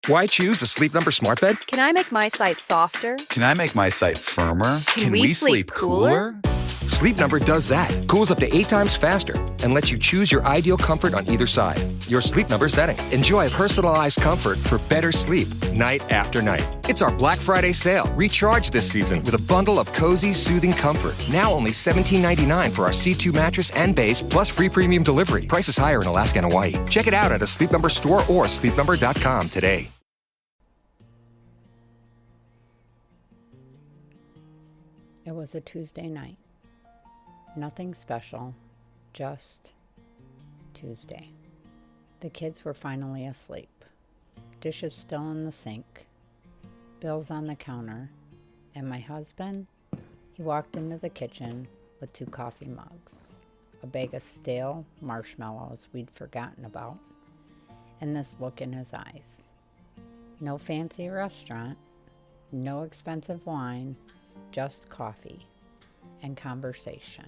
Why choose a Sleep Number smart bed? Can I make my site softer? Can I make my site firmer? Can we sleep cooler? Sleep Number does that. Cools up to 8 times faster and lets you choose your ideal comfort on either side. Your Sleep Number setting. Enjoy personalized comfort for better sleep night after night. It's our Black Friday sale. Recharge this season with a bundle of cozy, soothing comfort. Now only $17.99 for our C2 mattress and base, plus free premium delivery. Prices higher in Alaska and Hawaii. Check it out at a Sleep Number store or sleepnumber.com today. It was a Tuesday night. Nothing special, just Tuesday. The kids were finally asleep. Dishes still in the sink, bills on the counter, and my husband, he walked into the kitchen with 2 coffee mugs, a bag of stale marshmallows we'd forgotten about, and this look in his eyes. No fancy restaurant, no expensive wine, just coffee and conversation.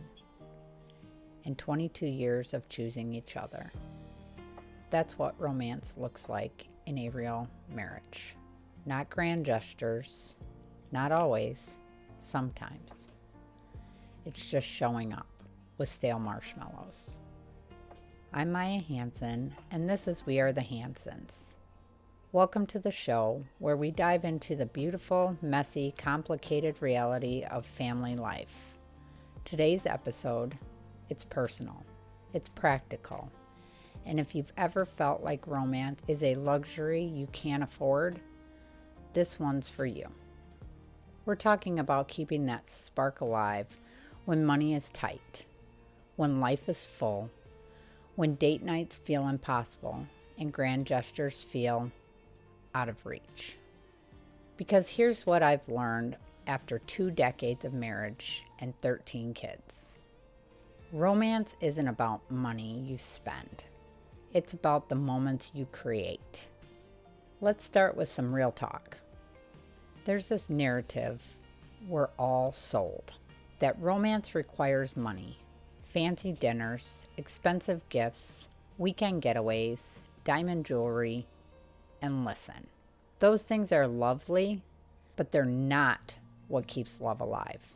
And 22 years of choosing each other. That's what romance looks like in a real marriage. Not grand gestures, not always, sometimes. It's just showing up with stale marshmallows. I'm Maya Hansen, and this is We Are the Hansens. Welcome to the show where we dive into the beautiful, messy, complicated reality of family life. Today's episode, it's personal, it's practical, and if you've ever felt like romance is a luxury you can't afford, this one's for you. We're talking about keeping that spark alive when money is tight, when life is full, when date nights feel impossible, and grand gestures feel out of reach. Because here's what I've learned after 2 decades of marriage and 13 kids. Romance isn't about money you spend. It's about the moments you create. Let's start with some real talk. There's this narrative we're all sold that romance requires money, fancy dinners, expensive gifts, weekend getaways, diamond jewelry, and listen. Those things are lovely, but they're not what keeps love alive.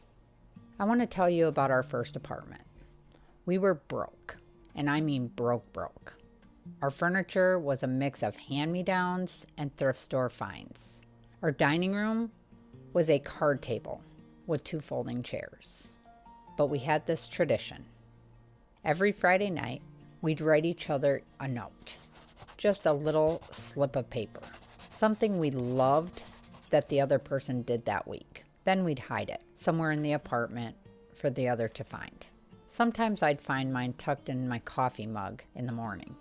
I want to tell you about our first apartment. We were broke, and I mean broke. Our furniture was a mix of hand-me-downs and thrift store finds. Our dining room was a card table with 2 folding chairs. But we had this tradition. Every Friday night, we'd write each other a note. Just a little slip of paper. Something we loved that the other person did that week. Then we'd hide it somewhere in the apartment for the other to find. Sometimes I'd find mine tucked in my coffee mug in the morning.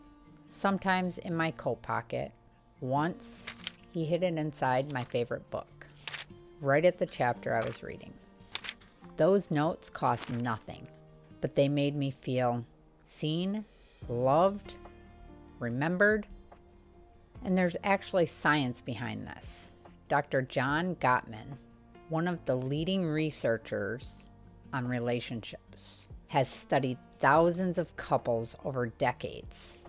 Sometimes in my coat pocket. Once, he hid it inside my favorite book, right at the chapter I was reading. Those notes cost nothing, but they made me feel seen, loved, remembered. And there's actually science behind this. Dr. John Gottman, one of the leading researchers on relationships, has studied thousands of couples over decades.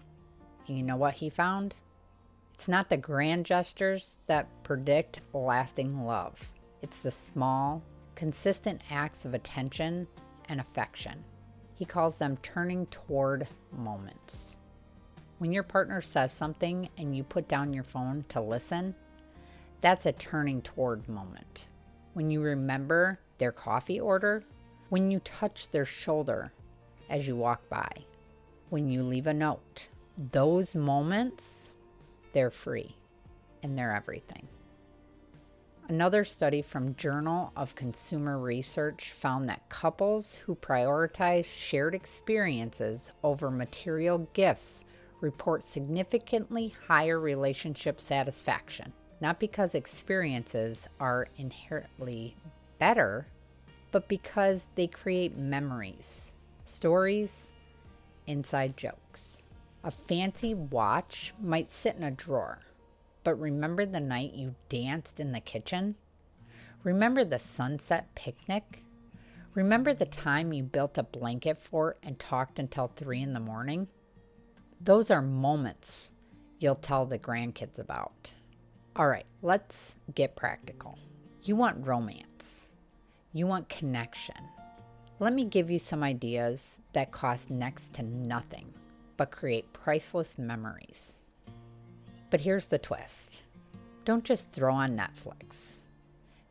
And you know what he found? It's not the grand gestures that predict lasting love. It's the small, consistent acts of attention and affection. He calls them turning toward moments. When your partner says something and you put down your phone to listen, that's a turning toward moment. When you remember their coffee order, when you touch their shoulder as you walk by, when you leave a note, those moments, they're free and they're everything. Another study from Journal of Consumer Research found that couples who prioritize shared experiences over material gifts report significantly higher relationship satisfaction. Not because experiences are inherently better, but because they create memories, stories, inside jokes. A fancy watch might sit in a drawer, but remember the night you danced in the kitchen? Remember the sunset picnic? Remember the time you built a blanket fort and talked until 3 a.m? Those are moments you'll tell the grandkids about. All right, let's get practical. You want romance. You want connection. Let me give you some ideas that cost next to nothing, but create priceless memories. But here's the twist. Don't just throw on Netflix.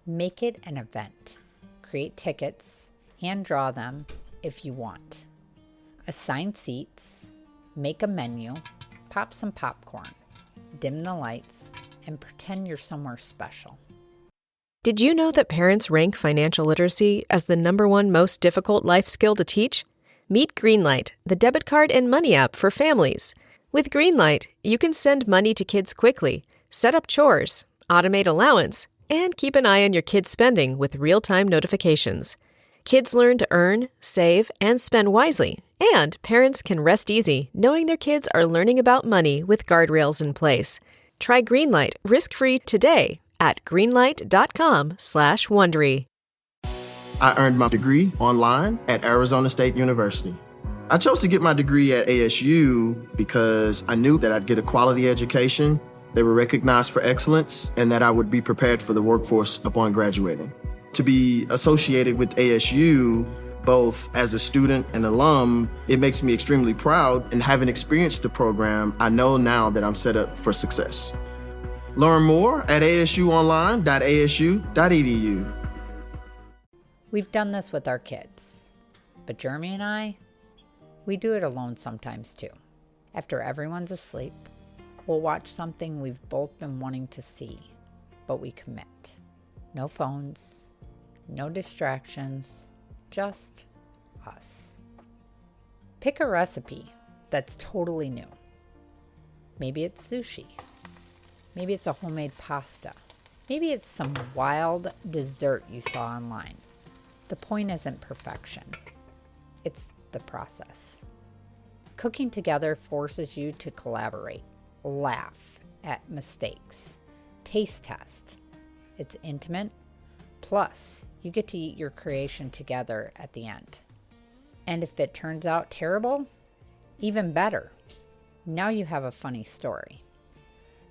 Make it an event. Create tickets, hand draw them if you want. Assign seats, make a menu, pop some popcorn, dim the lights, and pretend you're somewhere special. Did you know that parents rank financial literacy as the #1 most difficult life skill to teach? Meet Greenlight, the debit card and money app for families. With Greenlight, you can send money to kids quickly, set up chores, automate allowance, and keep an eye on your kids' spending with real-time notifications. Kids learn to earn, save, and spend wisely, and parents can rest easy knowing their kids are learning about money with guardrails in place. Try Greenlight risk-free today at greenlight.com/Wondery. I earned my degree online at Arizona State University. I chose to get my degree at ASU because I knew that I'd get a quality education, they were recognized for excellence, and that I would be prepared for the workforce upon graduating. To be associated with ASU, both as a student and alum, it makes me extremely proud, and having experienced the program, I know now that I'm set up for success. Learn more at asuonline.asu.edu. We've done this with our kids, but Jeremy and I, we do it alone sometimes too. After everyone's asleep, we'll watch something we've both been wanting to see, but we commit. No phones, no distractions, just us. Pick a recipe that's totally new. Maybe it's sushi. Maybe it's a homemade pasta. Maybe it's some wild dessert you saw online. The point isn't perfection. It's the process. Cooking together forces you to collaborate, laugh at mistakes, taste test. It's intimate. Plus, you get to eat your creation together at the end. And if it turns out terrible, even better. Now you have a funny story.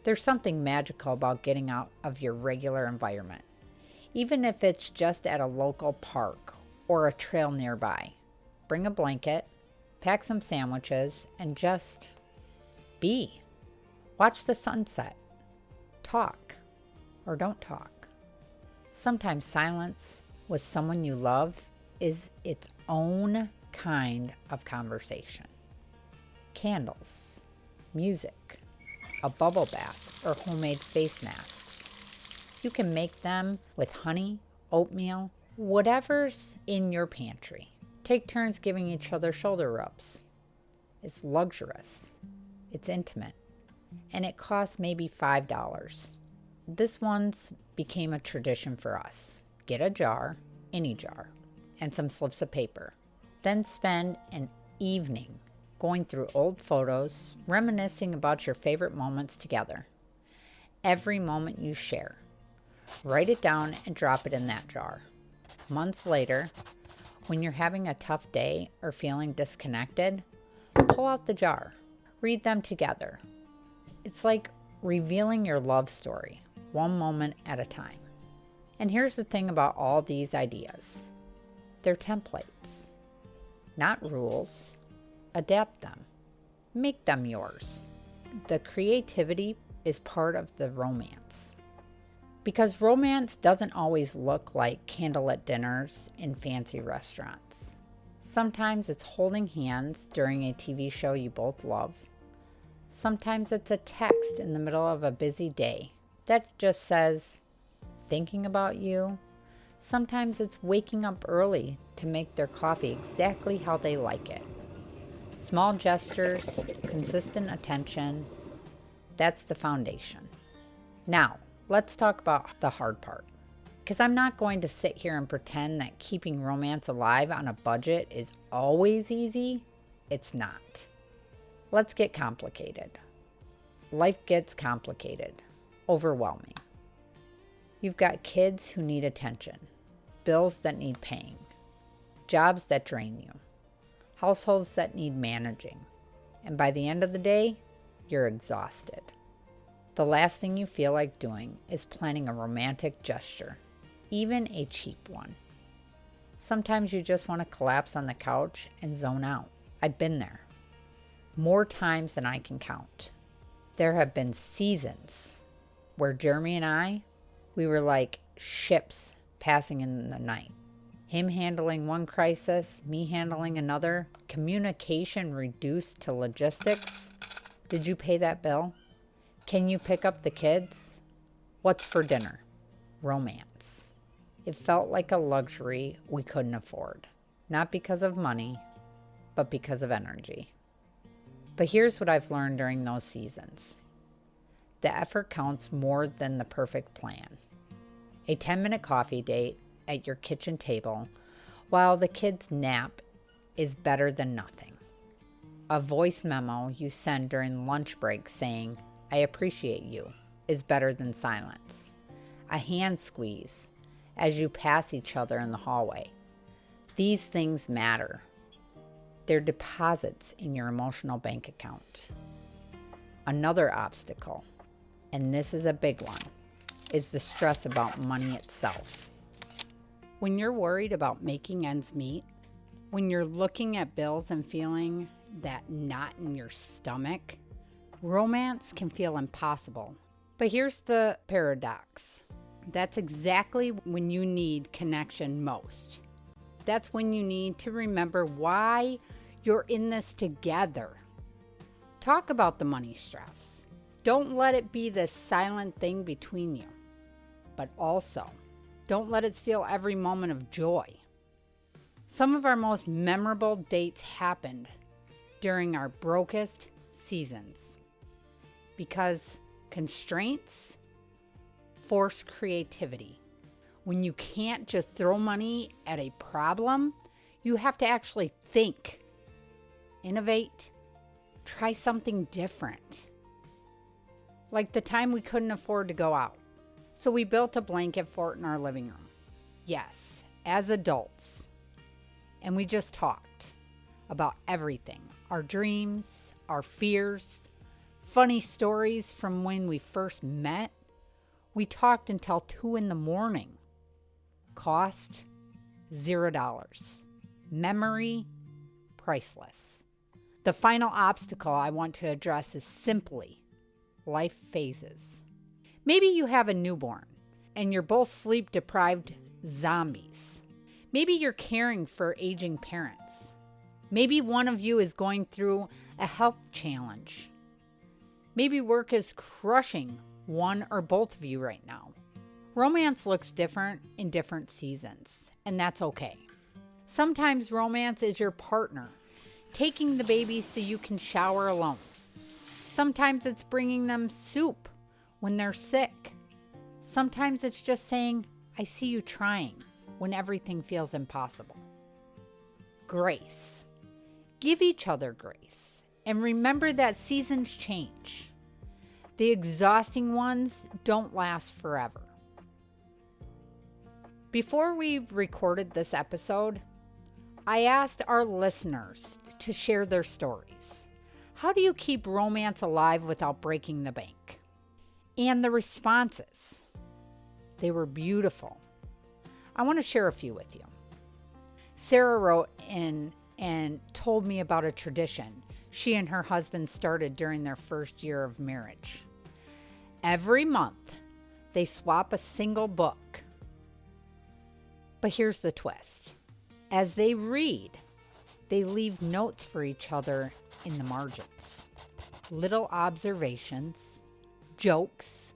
There's something magical about getting out of your regular environment, even if it's just at a local park or a trail nearby. Bring a blanket, pack some sandwiches, and just be. Watch the sunset. Talk or don't talk. Sometimes silence with someone you love is its own kind of conversation. Candles, music, a bubble bath, or homemade face masks. You can make them with honey, oatmeal, whatever's in your pantry. Take turns giving each other shoulder rubs. It's luxurious, it's intimate, and it costs maybe $5. This one's became a tradition for us. Get a jar, any jar, and some slips of paper. Then spend an evening going through old photos, reminiscing about your favorite moments together. Every moment you share. Write it down and drop it in that jar. Months later, when you're having a tough day or feeling disconnected, pull out the jar. Read them together. It's like revealing your love story, one moment at a time. And here's the thing about all these ideas. They're templates, not rules. Adapt them. Make them yours. The creativity is part of the romance. Because romance doesn't always look like candlelit dinners in fancy restaurants. Sometimes it's holding hands during a TV show you both love. Sometimes it's a text in the middle of a busy day that just says, thinking about you. Sometimes it's waking up early to make their coffee exactly how they like it. Small gestures, consistent attention, that's the foundation. Now, let's talk about the hard part. Because I'm not going to sit here and pretend that keeping romance alive on a budget is always easy. It's not. Let's get complicated. Life gets complicated, overwhelming. You've got kids who need attention, bills that need paying, jobs that drain you, households that need managing, and by the end of the day, you're exhausted. The last thing you feel like doing is planning a romantic gesture, even a cheap one. Sometimes you just want to collapse on the couch and zone out. I've been there. More times than I can count. There have been seasons where Jeremy and I, we were like ships passing in the night. Him handling one crisis, me handling another, communication reduced to logistics. Did you pay that bill? Can you pick up the kids? What's for dinner? Romance. It felt like a luxury we couldn't afford. Not because of money, but because of energy. But here's what I've learned during those seasons. The effort counts more than the perfect plan. A 10-minute coffee date at your kitchen table while the kids nap is better than nothing. A voice memo you send during lunch break saying, "I appreciate you," is better than silence. A hand squeeze as you pass each other in the hallway. These things matter. They're deposits in your emotional bank account. Another obstacle, and this is a big one, is the stress about money itself. When you're worried about making ends meet, when you're looking at bills and feeling that knot in your stomach, romance can feel impossible. But here's the paradox. That's exactly when you need connection most. That's when you need to remember why you're in this together. Talk about the money stress. Don't let it be this silent thing between you. But also, don't let it steal every moment of joy. Some of our most memorable dates happened during our brokest seasons because constraints force creativity. When you can't just throw money at a problem, you have to actually think, innovate, try something different. Like the time we couldn't afford to go out. So we built a blanket fort in our living room. Yes, as adults. And we just talked about everything. Our dreams, our fears, funny stories from when we first met. We talked until 2 a.m. Cost, $0. Memory, priceless. The final obstacle I want to address is simply life phases. Maybe you have a newborn and you're both sleep-deprived zombies. Maybe you're caring for aging parents. Maybe one of you is going through a health challenge. Maybe work is crushing one or both of you right now. Romance looks different in different seasons, and that's okay. Sometimes romance is your partner, taking the baby so you can shower alone. Sometimes it's bringing them soup when they're sick. Sometimes it's just saying, "I see you trying," when everything feels impossible. Grace. Give each other grace. And remember that seasons change. The exhausting ones don't last forever. Before we recorded this episode, I asked our listeners to share their stories. How do you keep romance alive without breaking the bank? And the responses, they were beautiful. I want to share a few with you. Sarah wrote in and told me about a tradition she and her husband started during their first year of marriage. Every month, they swap a single book. But here's the twist. As they read, they leave notes for each other in the margins. Little observations, jokes,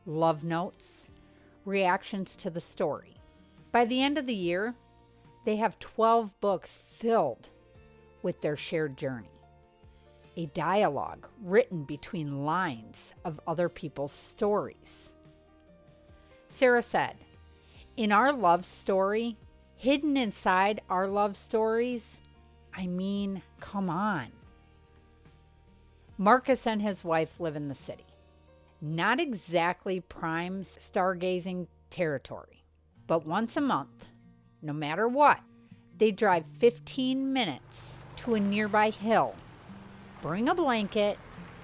love notes, reactions to the story. By the end of the year, they have 12 books filled with their shared journey. A dialogue written between lines of other people's stories. Sarah said, "In our love story, hidden inside our love stories, come on." Marcus and his wife live in the city. Not exactly prime stargazing territory, but once a month, no matter what, they drive 15 minutes to a nearby hill, bring a blanket,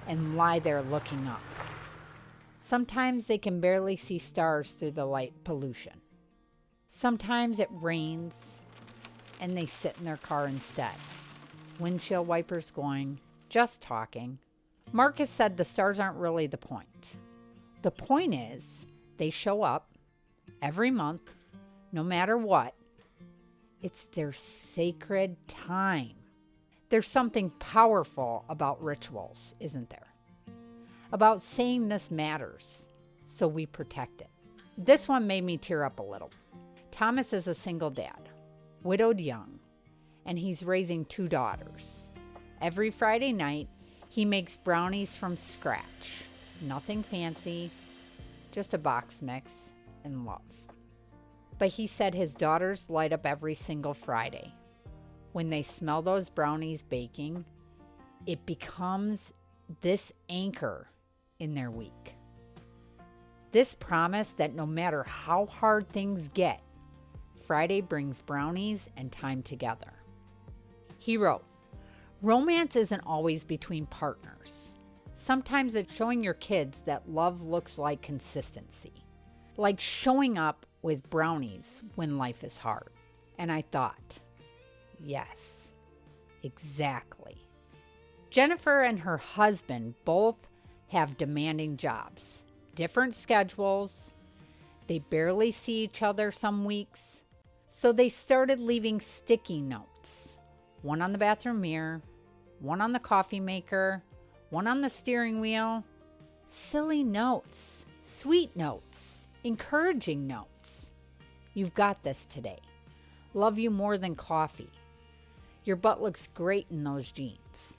and lie there looking up. Sometimes they can barely see stars through the light pollution. Sometimes it rains and they sit in their car instead. Windshield wipers going, just talking. Marcus said the stars aren't really the point. The point is they show up every month, no matter what. It's their sacred time. There's something powerful about rituals, isn't there? About saying this matters, so we protect it. This one made me tear up a little. Thomas is a single dad, widowed young, and he's raising 2 daughters. Every Friday night, he makes brownies from scratch. Nothing fancy, just a box mix and love. But he said his daughters light up every single Friday. When they smell those brownies baking, it becomes this anchor in their week. This promise that no matter how hard things get, Friday brings brownies and time together. He wrote, "Romance isn't always between partners. Sometimes it's showing your kids that love looks like consistency, like showing up with brownies when life is hard." And I thought, yes, exactly. Jennifer and her husband both have demanding jobs, different schedules. They barely see each other some weeks. So they started leaving sticky notes. One on the bathroom mirror, one on the coffee maker, one on the steering wheel. Silly notes, sweet notes, encouraging notes. "You've got this today. Love you more than coffee. Your butt looks great in those jeans."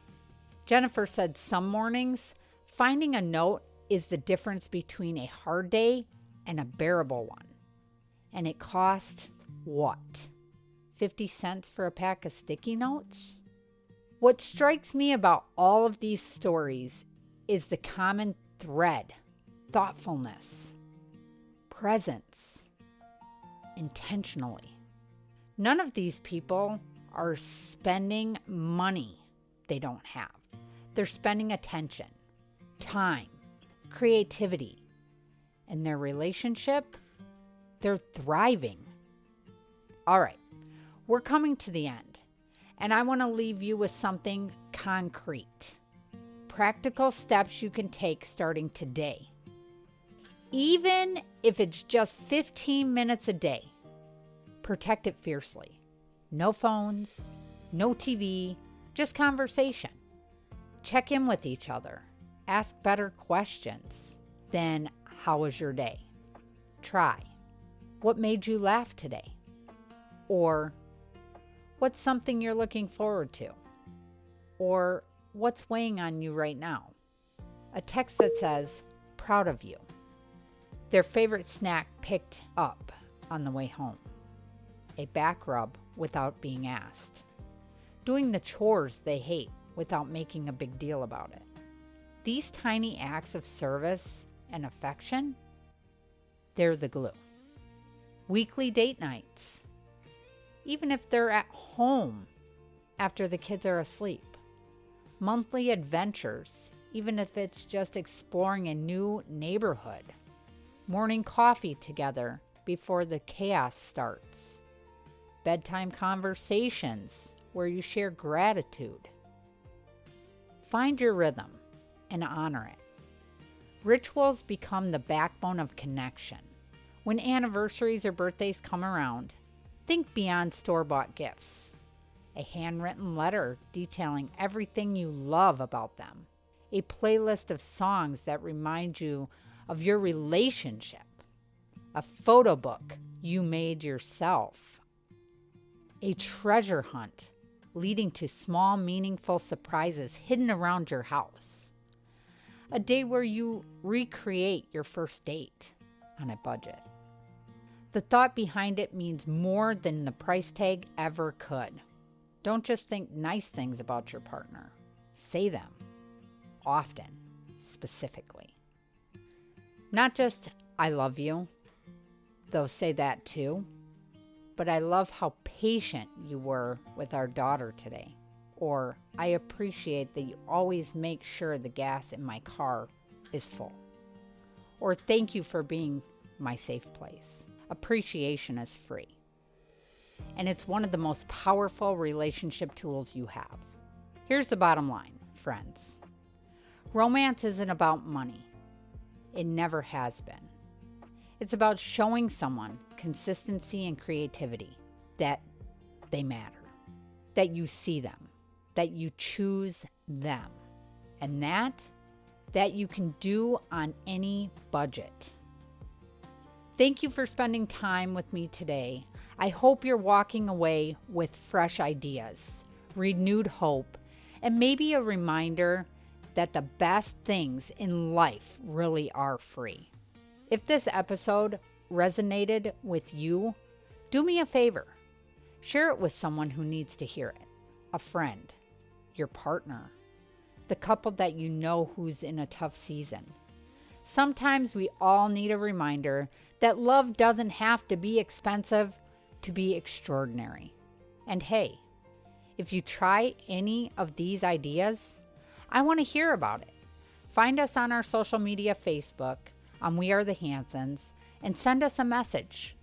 Jennifer said some mornings, finding a note is the difference between a hard day and a bearable one. And it cost, what, 50 cents for a pack of sticky notes? What strikes me about all of these stories is the common thread: thoughtfulness, presence, intentionally. None of these people are spending money they don't have. They're spending attention, time, creativity, and their relationship, they're thriving. All right, we're coming to the end, and I want to leave you with something concrete. Practical steps you can take starting today. Even if it's just 15 minutes a day, protect it fiercely. No phones, no TV, just conversation. Check in with each other. Ask better questions than, "How was your day?" Try, "What made you laugh today?" Or, "What's something you're looking forward to?" Or, "What's weighing on you right now?" A text that says, "Proud of you." Their favorite snack picked up on the way home. A back rub without being asked. Doing the chores they hate without making a big deal about it. These tiny acts of service and affection, they're the glue. Weekly date nights, even if they're at home after the kids are asleep. Monthly adventures, even if it's just exploring a new neighborhood. Morning coffee together before the chaos starts. Bedtime conversations where you share gratitude. Find your rhythm and honor it. Rituals become the backbone of connection. When anniversaries or birthdays come around, think beyond store-bought gifts. A handwritten letter detailing everything you love about them. A playlist of songs that remind you of your relationship. A photo book you made yourself. A treasure hunt leading to small, meaningful surprises hidden around your house. A day where you recreate your first date on a budget. The thought behind it means more than the price tag ever could. Don't just think nice things about your partner. Say them. Often. Specifically. Not just, "I love you," though say that too. But "I love how patient you were with our daughter today." Or, "I appreciate that you always make sure the gas in my car is full." or thank you for being my safe place. Appreciation is free. And it's one of the most powerful relationship tools you have. Here's the bottom line, friends. Romance isn't about money. It never has been. It's about showing someone consistency and creativity, that they matter, that you see them, that you choose them, and that you can do on any budget. Thank you for spending time with me today. I hope you're walking away with fresh ideas, renewed hope, and maybe a reminder that the best things in life really are free. If this episode resonated with you, do me a favor. Share it with someone who needs to hear it. A friend, your partner, the couple that you know who's in a tough season. Sometimes we all need a reminder that love doesn't have to be expensive to be extraordinary. And hey, if you try any of these ideas, I want to hear about it. Find us on our social media, Facebook, on We Are the Hansons, and send us a message.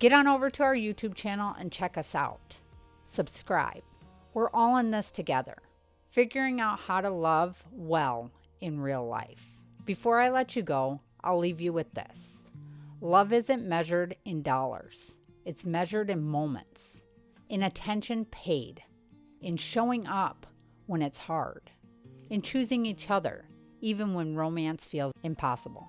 Get on over to our YouTube channel and check us out. Subscribe. We're all in this together, figuring out how to love well in real life. Before I let you go, I'll leave you with this. Love isn't measured in dollars. It's measured in moments, in attention paid, in showing up when it's hard, in choosing each other even when romance feels impossible.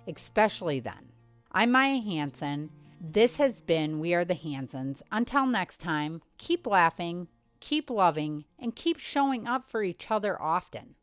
Especially then. I'm Maya Hanson. This has been We Are the Hansons. Until next time, keep laughing, keep loving, and keep showing up for each other often.